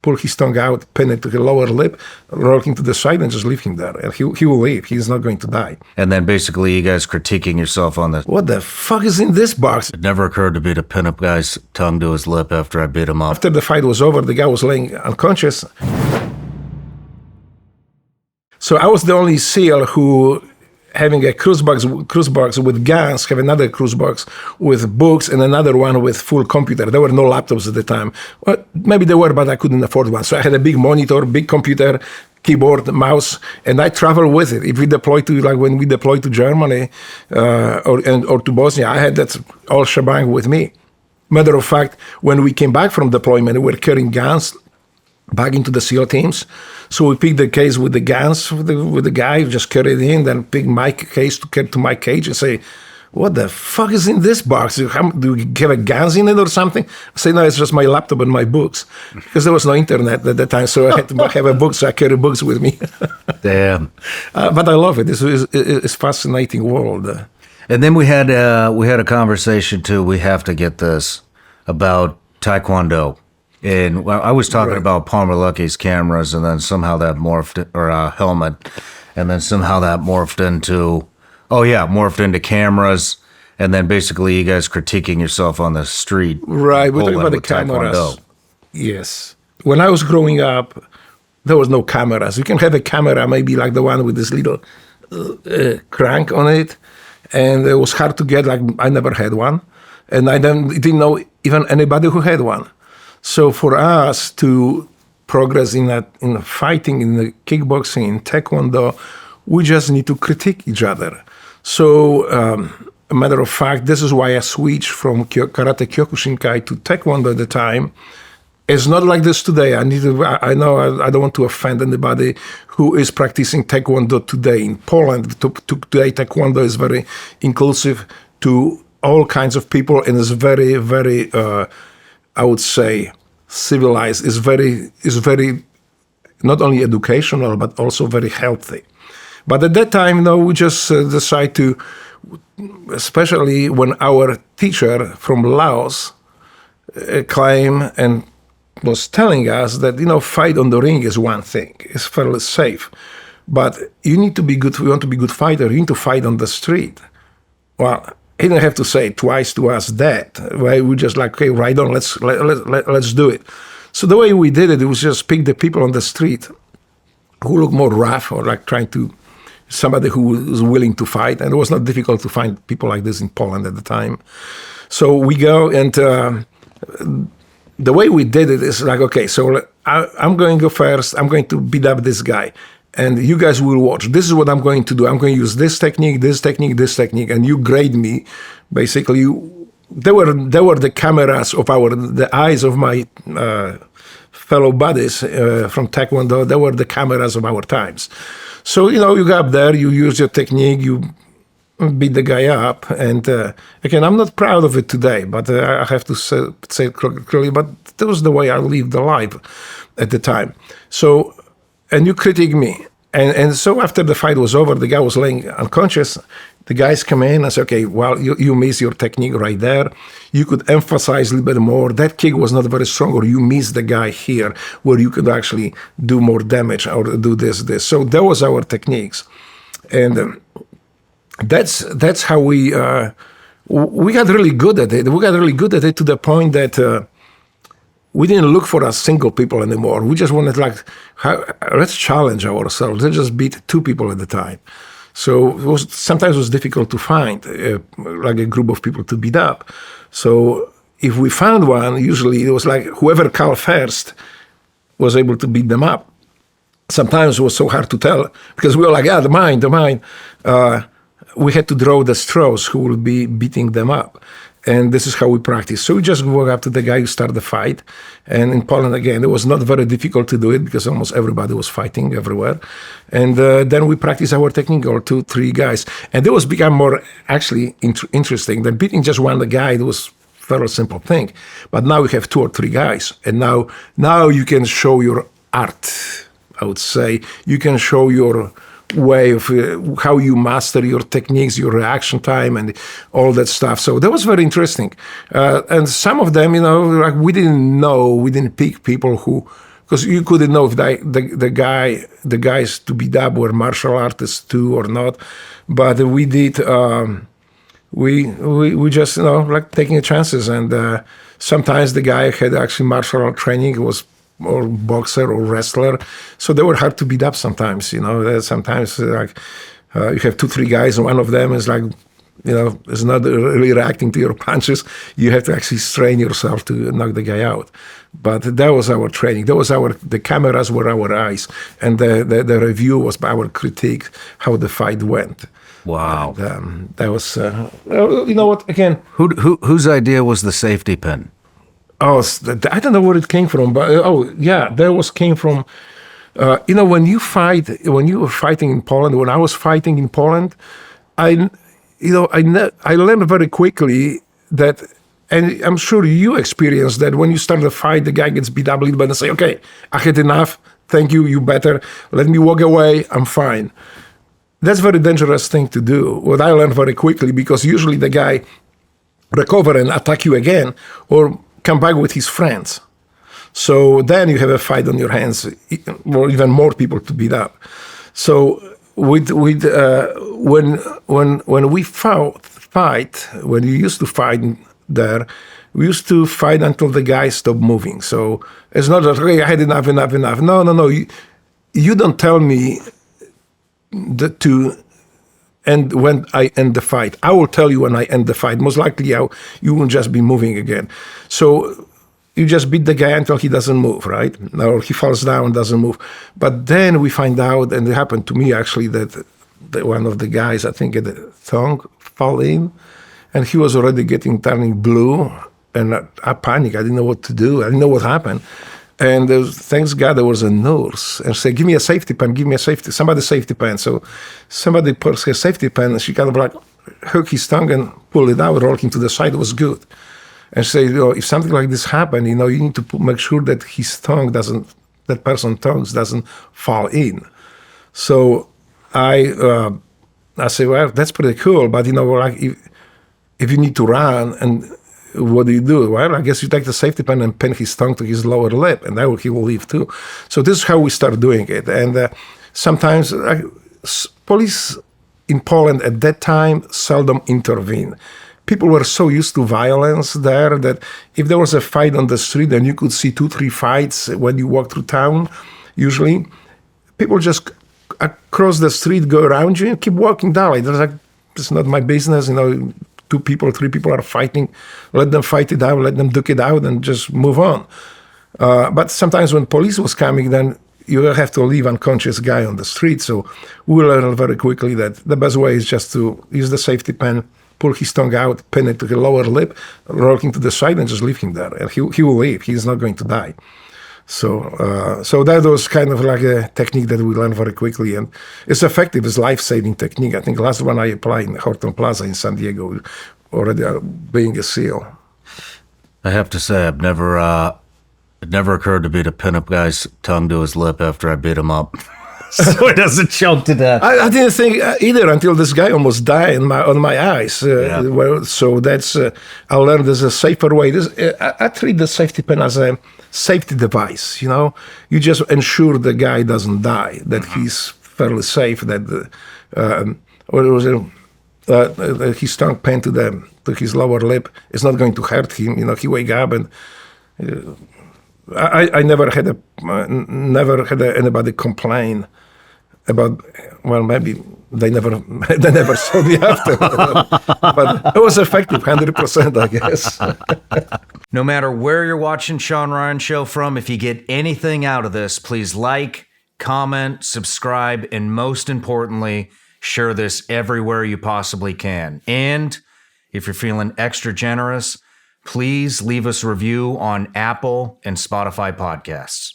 pull his tongue out, pin it to the lower lip, roll him to the side, and just leave him there. And he will leave. He's not going to die. And then basically you guys critiquing yourself on the... What the fuck is in this box? It never occurred to me to pin a guy's tongue to his lip after I beat him up. After the fight was over, the guy was laying unconscious. So I was the only SEAL who, having a cruise box with guns, have another cruise box with books, and another one with full computer. There were no laptops at the time. Well, maybe there were, but I couldn't afford one. So I had a big monitor, big computer, keyboard, mouse, and I traveled with it. If we deployed to, like when we deployed to Germany or to Bosnia, I had that all shebang with me. Matter of fact, when we came back from deployment, we were carrying guns back into the SEAL teams. So we picked the case with the guns with the guy, just carried it in, then pick my case to carry to my cage and say, what the fuck is in this box? Do you have a guns in it or something? I say, no, it's just my laptop and my books. Because there was no internet at the time, so I had to have a book, so I carry books with me. Damn. But I love it. It's a fascinating world. And then we had a conversation too, we have to get this, about Taekwondo. And I was talking about Palmer Lucky's cameras, and then somehow that morphed, or a helmet, and then somehow that morphed into cameras, and then basically you guys critiquing yourself on the street. Right, we're talking about the cameras. Taekwondo. Yes. When I was growing up, there was no cameras. You can have a camera, maybe like the one with this little crank on it, and it was hard to get, like I never had one, and I didn't know even anybody who had one. So for us to progress in fighting, in the kickboxing, in Taekwondo, we just need to critique each other. So, a matter of fact, this is why I switched from Karate Kyokushinkai to Taekwondo at the time. It's not like this today. I know I don't want to offend anybody who is practicing Taekwondo today. In Poland, today Taekwondo is very inclusive to all kinds of people, and is very, very, I would say, civilized. Is very not only educational, but also very healthy. But at that time, we just decided to, especially when our teacher from Laos came and was telling us that, fight on the ring is one thing. It's fairly safe. But you need to be good, you want to be a good fighter, you need to fight on the street. Well, he didn't have to say twice to us that. Right? We just like, okay, right on, let's do it. So the way we did it, was just pick the people on the street who look more rough, or like somebody who was willing to fight. And it was not difficult to find people like this in Poland at the time. So we go, and the way we did it is like, okay, so I'm going to go first. I'm going to beat up this guy. And you guys will watch. This is what I'm going to do. I'm going to use this technique, and you grade me. Basically, they were the cameras of the eyes of my fellow buddies from Taekwondo. They were the cameras of our times. So, you go up there, you use your technique, you beat the guy up. And again, I'm not proud of it today, but I have to say it clearly, but that was the way I lived the life at the time. So, and you critique me. And so after the fight was over, the guy was laying unconscious. The guys come in and say, okay, well, you missed your technique right there. You could emphasize a little bit more. That kick was not very strong, or you missed the guy here where you could actually do more damage or do this. So that was our techniques. And that's how we got really good at it. We got really good at it to the point that we didn't look for a single people anymore. We just wanted let's challenge ourselves. Let's just beat two people at a time. So sometimes it was difficult to find like a group of people to beat up. So if we found one, usually it was like whoever called first was able to beat them up. Sometimes it was so hard to tell because we were like, the mine. We had to draw the straws who will be beating them up. And this is how we practice. So we just go up to the guy who started the fight. And in Poland, again, it was not very difficult to do it because almost everybody was fighting everywhere. And then we practice our technique, or 2, 3 guys. And it was become more actually interesting than beating just one guy. It was a very simple thing. But now we have 2 or 3 guys. And now you can show your art, I would say. You can show your way of how you master your techniques, your reaction time, and all that stuff. So that was very interesting. And some of them, we didn't pick people who because you couldn't know if the guys to beat up were martial artists too or not. But we did. We just like taking chances, and sometimes the guy had actually martial art training, was or boxer or wrestler, so they were hard to beat up sometimes. Sometimes like you have 2-3 guys, and one of them is like is not really reacting to your punches. You have to actually strain yourself to knock the guy out. But that was our training. The cameras were our eyes, and the review was our critique how the fight went. Wow. And, that was, you know what, again. Whose idea was the safety pin? Oh, I don't know where it came from, but came from, when you were fighting in Poland, when I was fighting in Poland, I learned very quickly that, and I'm sure you experienced that when you start a fight, the guy gets beat up a little bit and say, okay, I had enough, thank you, you better, let me walk away, I'm fine. That's a very dangerous thing to do. What I learned very quickly, because usually the guy recover and attack you again or come back with his friends. So then you have a fight on your hands, or even more people to beat up. So when we fight, when you used to fight there, we used to fight until the guy stopped moving. So it's not that, hey, I had enough. No. You don't tell me to end when I end the fight. I will tell you when I end the fight. Most likely you will just be moving again. So you just beat the guy until he doesn't move, right? Or he falls down, doesn't move. But then we find out, and it happened to me actually, that one of the guys, I think, the tongue fell in, and he was already turning blue, and I panicked. I didn't know what to do. I didn't know what happened. And thanks God there was a nurse, and she said, give me a safety pen, somebody's safety pen. So somebody put her safety pen, and she kind of like hooked his tongue and pulled it out, rolled him to the side. It was good. And she said, if something like this happened, you need to make sure that that person's tongue doesn't fall in. So I said, well, that's pretty cool, but like if you need to run, and what do you do? Well, I guess you take the safety pen and pin his tongue to his lower lip, and he will leave too. So this is how we start doing it. And sometimes police in Poland at that time seldom intervene. People were so used to violence there that if there was a fight on the street, and you could see 2-3 fights when you walk through town, usually people just across the street go around you and keep walking down. Like, it's not my business, 2 people, 3 people are fighting, let them fight it out, let them duke it out, and just move on. But sometimes when police was coming, then you have to leave unconscious guy on the street. So we learned very quickly that the best way is just to use the safety pen, pull his tongue out, pin it to the lower lip, roll him to the side, and just leave him there. And he will leave. He's not going to die. So that was kind of like a technique that we learned very quickly, and it's effective. It's life-saving technique. I think last one I applied in Horton Plaza in San Diego, already being a SEAL. I have to say, it never occurred to me to pin a guy's tongue to his lip after I beat him up, so he doesn't choke to death. I didn't think either until this guy almost died on my eyes. Well, so that's I learned there's a safer way. I treat the safety pen as a safety device. You just ensure the guy doesn't die, that he's fairly safe, that his tongue pinned to his lower lip is not going to hurt him. He wake up, and I never had anybody complain about. Well, maybe they never saw me after, but it was effective, 100%, I guess. No matter where you're watching Shawn Ryan Show from, if you get anything out of this, please like, comment, subscribe, and most importantly, share this everywhere you possibly can. And if you're feeling extra generous, please leave us a review on Apple and Spotify podcasts.